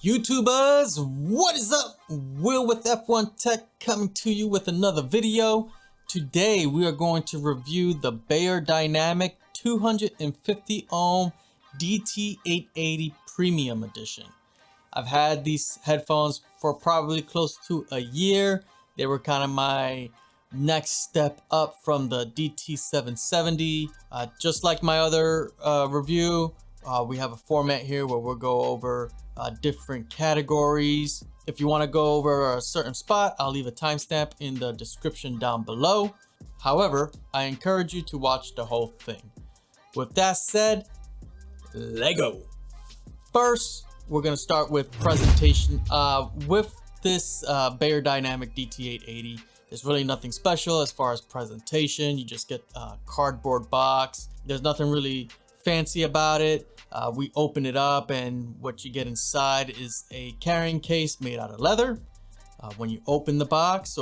YouTubers, what is up? Will with F1 Tech coming to you with another video. Today we are going to review the Beyerdynamic 250 ohm DT880 Premium Edition. I've had these headphones for probably close to a year. They were kind of my next step up from the DT770. Just like my other review, we have a format here where we'll go over different categories. If you want to go over a certain spot, I'll leave a timestamp in the description down below. However, I encourage you to watch the whole thing. With that said, let's go. First, we're going to start with presentation. With this Beyerdynamic DT880, there's really nothing special as far as presentation. You just get a cardboard box. There's nothing really fancy about it. We open it up and what you get inside is a carrying case made out of leather. When you open the box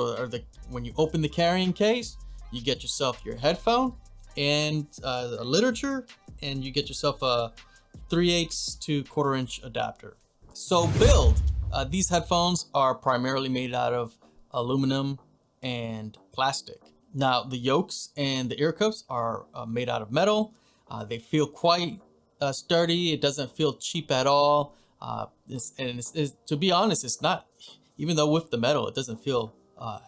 when you open the carrying case, you get yourself your headphone and a literature, and you get yourself a 3/8 to 1/4 inch adapter. So build. These headphones are primarily made out of aluminum and plastic. Now the yokes and the ear cups are made out of metal. They feel quite sturdy. It doesn't feel cheap at all. To be honest, it's not, even though with the metal, it doesn't feel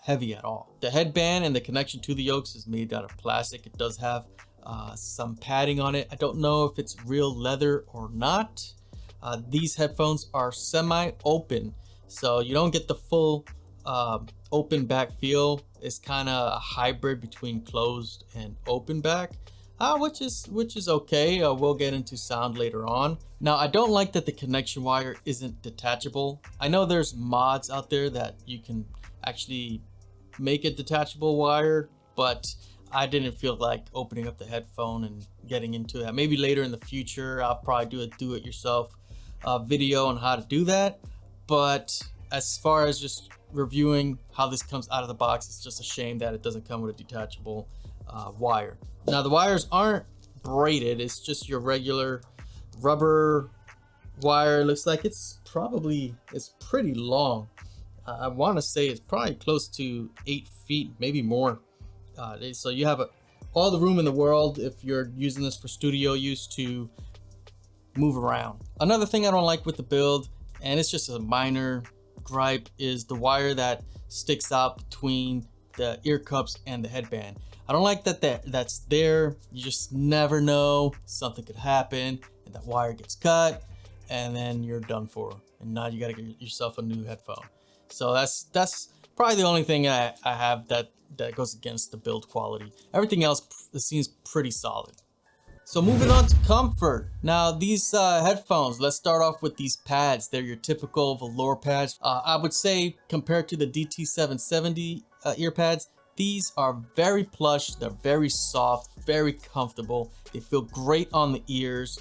heavy at all. The headband and the connection to the yokes is made out of plastic. It does have some padding on it. I don't know if it's real leather or not. These headphones are semi-open, so you don't get the full open back feel. It's kind of a hybrid between closed and open back. Which is okay. We'll get into sound later on. Now, I don't like that the connection wire isn't detachable. I know there's mods out there that you can actually make a detachable wire, but I didn't feel like opening up the headphone and getting into that. Maybe later in the future, I'll probably do a do-it-yourself video on how to do that. But as far as just reviewing how this comes out of the box, it's just a shame that it doesn't come with a detachable wire. Now the wires aren't braided, it's just your regular rubber wire. It looks like it's pretty long. I want to say it's probably close to 8 feet, maybe more. So you have all the room in the world if you're using this for studio use to move around. Another thing I don't like with the build, and it's just a minor gripe, is the wire that sticks out between the ear cups and the headband. I don't like that's there. You just never know, something could happen and that wire gets cut and then you're done for, and now you got to get yourself a new headphone. So that's probably the only thing I have that goes against the build quality. Everything else seems pretty solid. So moving on to comfort. Now these headphones, let's start off with these pads. They're your typical velour pads. I would say compared to the DT770 ear pads, these are very plush, they're very soft, very comfortable. They feel great on the ears.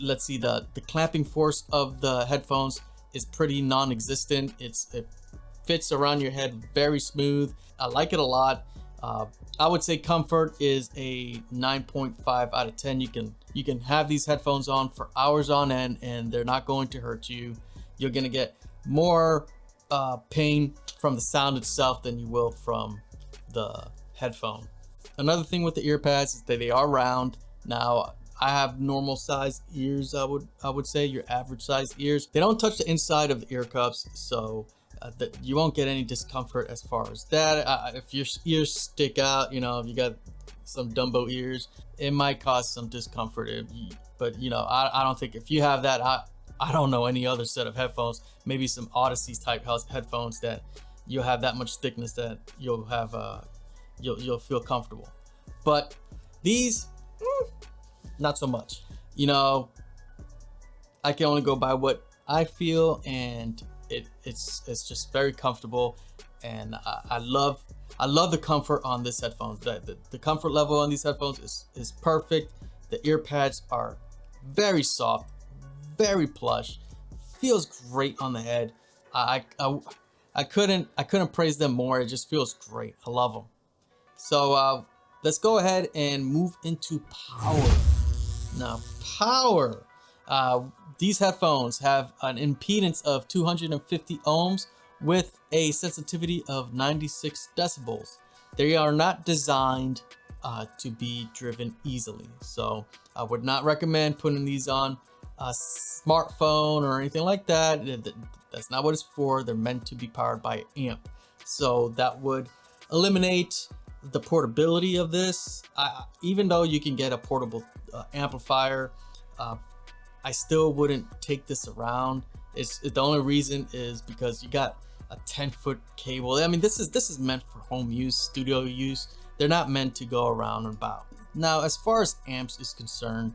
Let's see, the clamping force of the headphones is pretty non-existent. It fits around your head very smooth. I like it a lot. I would say comfort is a 9.5 out of 10. You can have these headphones on for hours on end and they're not going to hurt you. You're gonna get more pain from the sound itself than you will from the headphone. Another thing with the ear pads is that they are round. Now I have normal size ears. I would say your average size ears. They don't touch the inside of the ear cups, so that you won't get any discomfort as far as that. If your ears stick out, you know, if you got some Dumbo ears, it might cause some discomfort. But you know, I don't think if you have that, I don't know any other set of headphones, maybe some Odyssey type headphones, that you'll have that much thickness that you'll have you'll feel comfortable. But these, not so much. You know, I can only go by what I feel, and it's just very comfortable, and I love the comfort on this headphones. The comfort level on these headphones is perfect. The ear pads are very soft, very plush, feels great on the head. I couldn't praise them more. It just feels great. I love them. So let's go ahead and move into power. Now power, These headphones have an impedance of 250 ohms with a sensitivity of 96 decibels. They are not designed to be driven easily. So I would not recommend putting these on a smartphone or anything like that. That's not what it's for. They're meant to be powered by an amp. So that would eliminate the portability of this. Even though you can get a portable amplifier, I still wouldn't take this around. The only reason is because you got a 10-foot cable. I mean, this is meant for home use, studio use. They're not meant to go around and about. Now, as far as amps is concerned,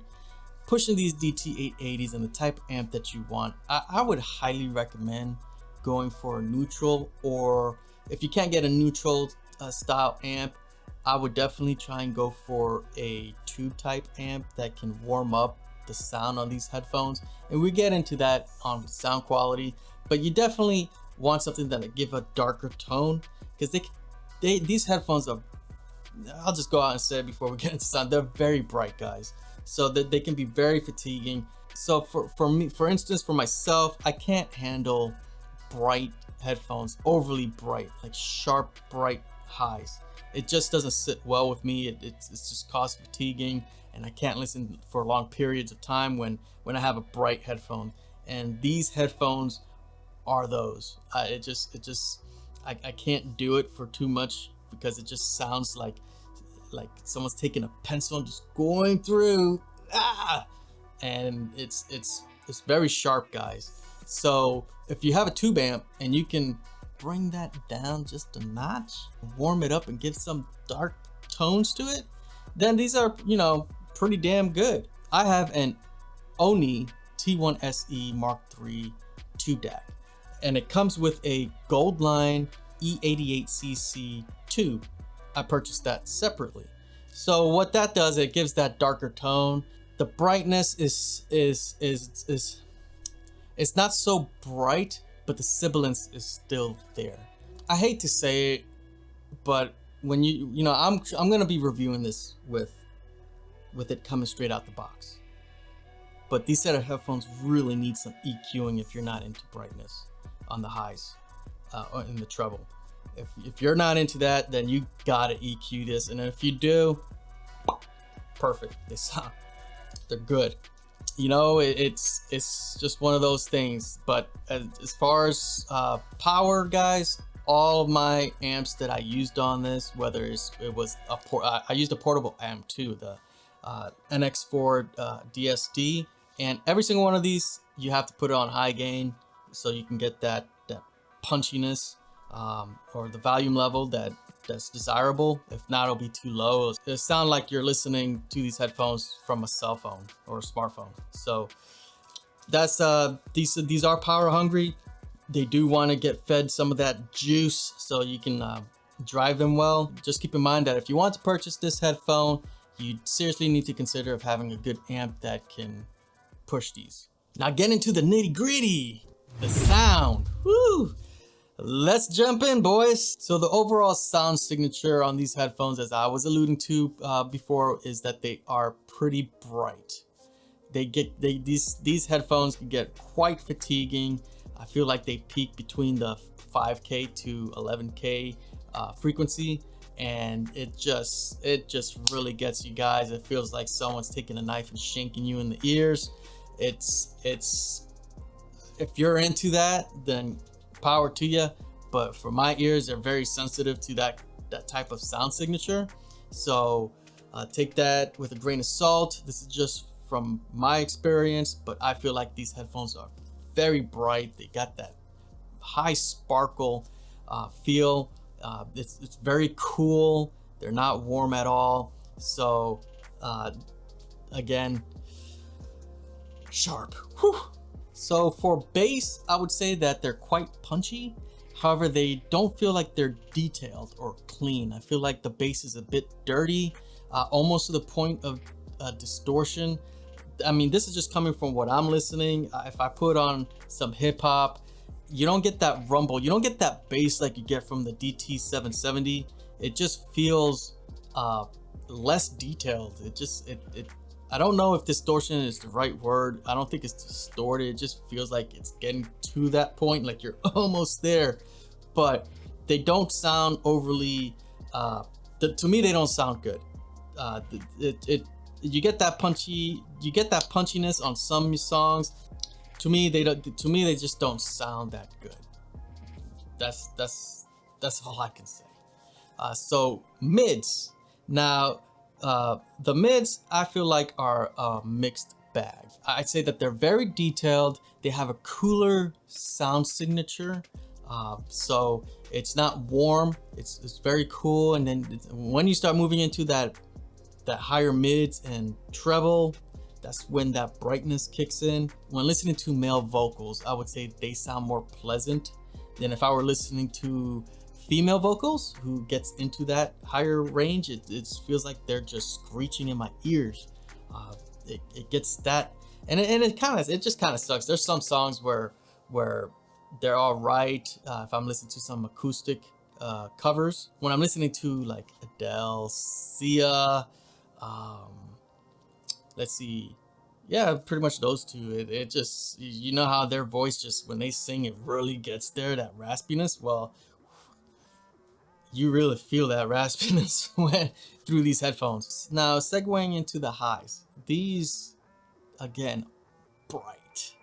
pushing these DT880's and the type of amp that you want, I would highly recommend going for a neutral, or if you can't get a neutral style amp, I would definitely try and go for a tube type amp that can warm up the sound on these headphones. And we get into that on sound quality, but you definitely want something that'll give a darker tone, because these headphones are, I'll just go out and say it before we get into sound, they're very bright, guys. So that they can be very fatiguing. So for me, for instance, for myself, I can't handle bright headphones, overly bright, like sharp, bright highs. It just doesn't sit well with me. It's just cause fatiguing, and I can't listen for long periods of time when I have a bright headphone. And these headphones are those. I can't do it for too much, because it just sounds like someone's taking a pencil and just going through, and it's very sharp, guys. So if you have a tube amp and you can bring that down just a notch, warm it up and give some dark tones to it, then these are, you know, pretty damn good. I have an Oni T1SE Mark III tube DAC, and it comes with a gold line E88cc tube. I purchased that separately. So what that does, it gives that darker tone. The brightness is it's not so bright, but the sibilance is still there. I hate to say it, but when you know, I'm gonna be reviewing this with it coming straight out the box. But these set of headphones really need some EQing if you're not into brightness on the highs or in the treble. If you're not into that, then you gotta EQ this, and if you do, perfect. They're good. You know, it's just one of those things. But as far as power, guys, all of my amps that I used on this, whether I used a portable amp too, the NX4 DSD, and every single one of these you have to put it on high gain so you can get that punchiness. Or the volume level that's desirable. If not, it'll be too low. It'll sound like you're listening to these headphones from a cell phone or a smartphone. So that's these are power hungry. They do want to get fed some of that juice so you can drive them well. Just keep in mind that if you want to purchase this headphone, you seriously need to consider of having a good amp that can push these. Now get into the nitty gritty, the sound. Woo! Let's jump in, boys. So the overall sound signature on these headphones, as I was alluding to before, is that they are pretty bright. These headphones can get quite fatiguing. I feel like they peak between the 5K to 11K frequency, and it just really gets you guys. It feels like someone's taking a knife and shanking you in the ears. It's if you're into that, then power to you. But for my ears, they're very sensitive to that type of sound signature. So take that with a grain of salt. This is just from my experience, but I feel like these headphones are very bright. They got that high sparkle feel. It's very cool. They're not warm at all. So again, sharp. Whew. So for bass, I would say that they're quite punchy. However, they don't feel like they're detailed or clean. I feel like the bass is a bit dirty, almost to the point of distortion. I mean, this is just coming from what I'm listening. If I put on some hip hop, you don't get that rumble. You don't get that bass like you get from the DT770. It just feels less detailed. I don't know if distortion is the right word. I don't think it's distorted. It just feels like it's getting to that point, like you're almost there, but they don't sound overly, to me, they don't sound good. You get that punchiness on some songs. To me, they just don't sound that good. That's all I can say. So mids. Now, the mids I feel like are a mixed bag. I'd say that they're very detailed. They have a cooler sound signature. So it's not warm. It's very cool. And then when you start moving into that higher mids and treble, that's when that brightness kicks in. When listening to male vocals, I would say they sound more pleasant than if I were listening to female vocals who gets into that higher range. It feels like they're just screeching in my ears. It gets that, and it just kind of sucks. There's some songs where they're all right if I'm listening to some acoustic covers. When I'm listening to like Adele, Sia, let's see, yeah, pretty much those two. It just, you know how their voice just, when they sing, it really gets there, that raspiness. Well, you really feel that raspiness when through these headphones. Now, segueing into the highs. These, again, bright,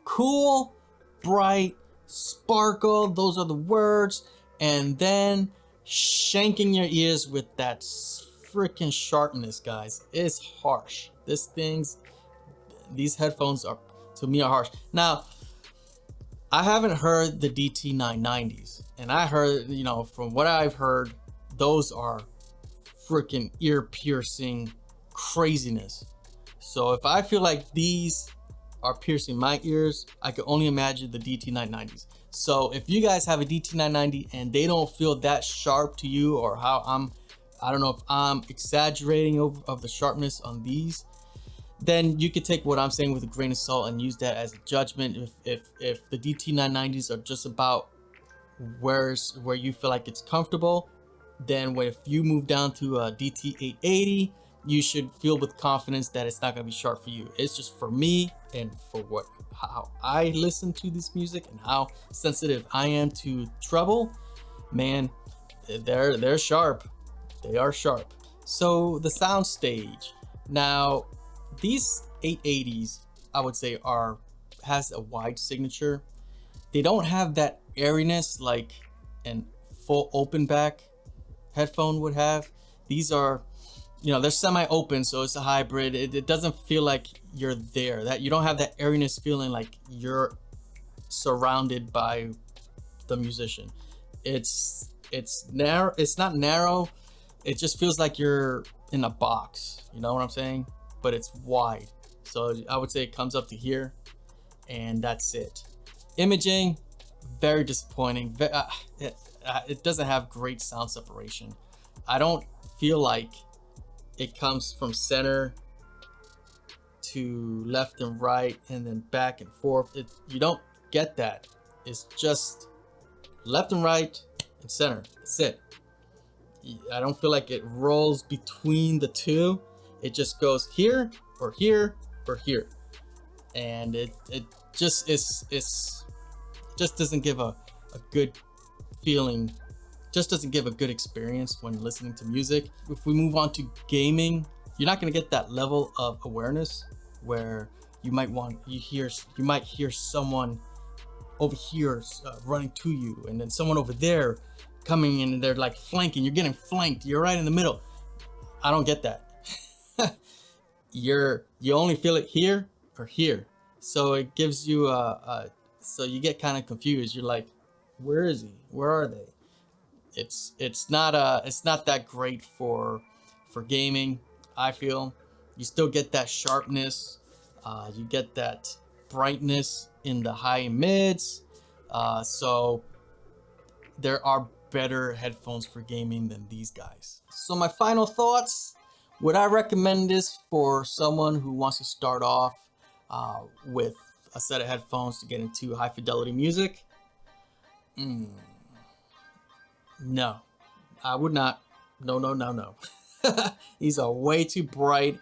cool, bright, sparkle. Those are the words. And then shanking your ears with that freaking sharpness, guys. It's harsh. These headphones are, to me, are harsh. Now, I haven't heard the DT980's, and I heard, you know, from what I've heard, those are freaking ear-piercing craziness. So if I feel like these are piercing my ears, I can only imagine the DT980's. So if you guys have a DT990 and they don't feel that sharp to you, or how I don't know if I'm exaggerating of the sharpness on these, then you could take what I'm saying with a grain of salt and use that as a judgment. If the DT990's are just about where you feel like it's comfortable, then if you move down to a DT880, you should feel with confidence that it's not going to be sharp for you. It's just for me, and for how I listen to this music and how sensitive I am to treble. Man, they're sharp. They are sharp. So the sound stage. Now, these 880's, I would say, has a wide signature. They don't have that airiness like an full open back headphone would have. These are, you know, they're semi-open, so it's a hybrid. It doesn't feel like you're there. That you don't have that airiness feeling like you're surrounded by the musician. It's narrow. It's not narrow. It just feels like you're in a box. You know what I'm saying? But it's wide. So I would say it comes up to here, and that's it. Imaging, very disappointing. It doesn't have great sound separation. I don't feel like it comes from center to left and right and then back and forth. You don't get that. It's just left and right and center. That's it. I don't feel like it rolls between the two. It just goes here or here or here, and it just just doesn't give a good feeling. Just doesn't give a good experience when listening to music. If we move on to gaming, you're not going to get that level of awareness where you might hear someone over here running to you, and then someone over there coming in, and they're like flanking. You're getting flanked. You're right in the middle. I don't get that. You only feel it here or here, so it gives you so you get kind of confused. You're like, where is he? Where are they? It's not that great for gaming. I feel you still get that sharpness, you get that brightness in the high and mids. So there are better headphones for gaming than these guys. So my final thoughts. Would I recommend this for someone who wants to start off with a set of headphones to get into high fidelity music? No, I would not. No. These are way too bright.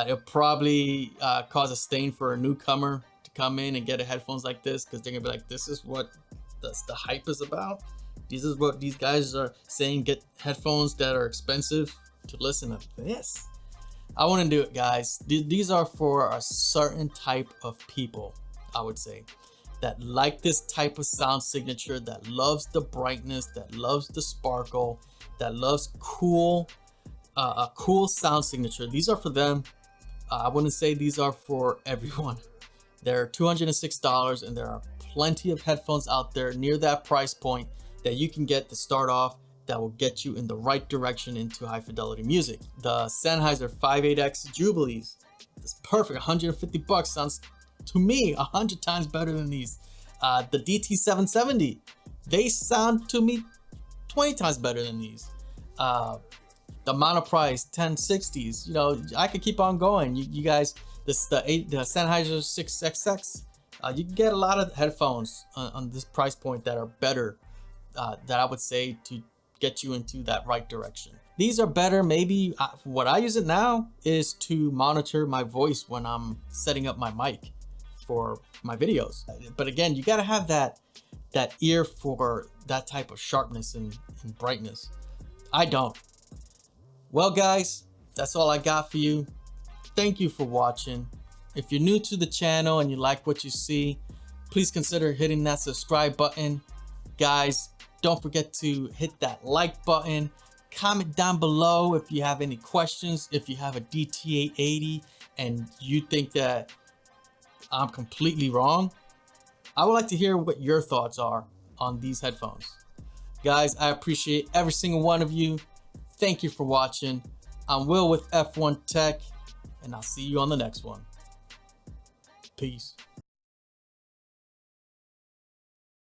It'll probably cause a stain for a newcomer to come in and get a headphones like this, because they're gonna be like, this is what the hype is about. This is what these guys are saying, get headphones that are expensive to listen to this. I wouldn't do it, guys. These are for a certain type of people, I would say, that like this type of sound signature, that loves the brightness, that loves the sparkle, that loves a cool sound signature. These are for them. I wouldn't say these are for everyone. They're $206, and there are plenty of headphones out there near that price point that you can get to start off that will get you in the right direction into high fidelity music. The Sennheiser 58X Jubilees, it's perfect. 150 bucks sounds to me 100 times better than these. The DT770, they sound to me 20 times better than these. The monoprice 1060s, you know, I could keep on going. You guys, the Sennheiser 6XX, you can get a lot of headphones on this price point that are better, that I would say to get you into that right direction. These are better. Maybe what I use it now is to monitor my voice when I'm setting up my mic for my videos. But again, you got to have that ear for that type of sharpness and brightness. I don't. Well, guys, that's all I got for you. Thank you for watching. If you're new to the channel and you like what you see, please consider hitting that subscribe button. Guys, don't forget to hit that like button. Comment down below if you have any questions. If you have a DT880 and you think that I'm completely wrong, I would like to hear what your thoughts are on these headphones. Guys, I appreciate every single one of you. Thank you for watching. I'm Will with F1 Tech, and I'll see you on the next one. Peace.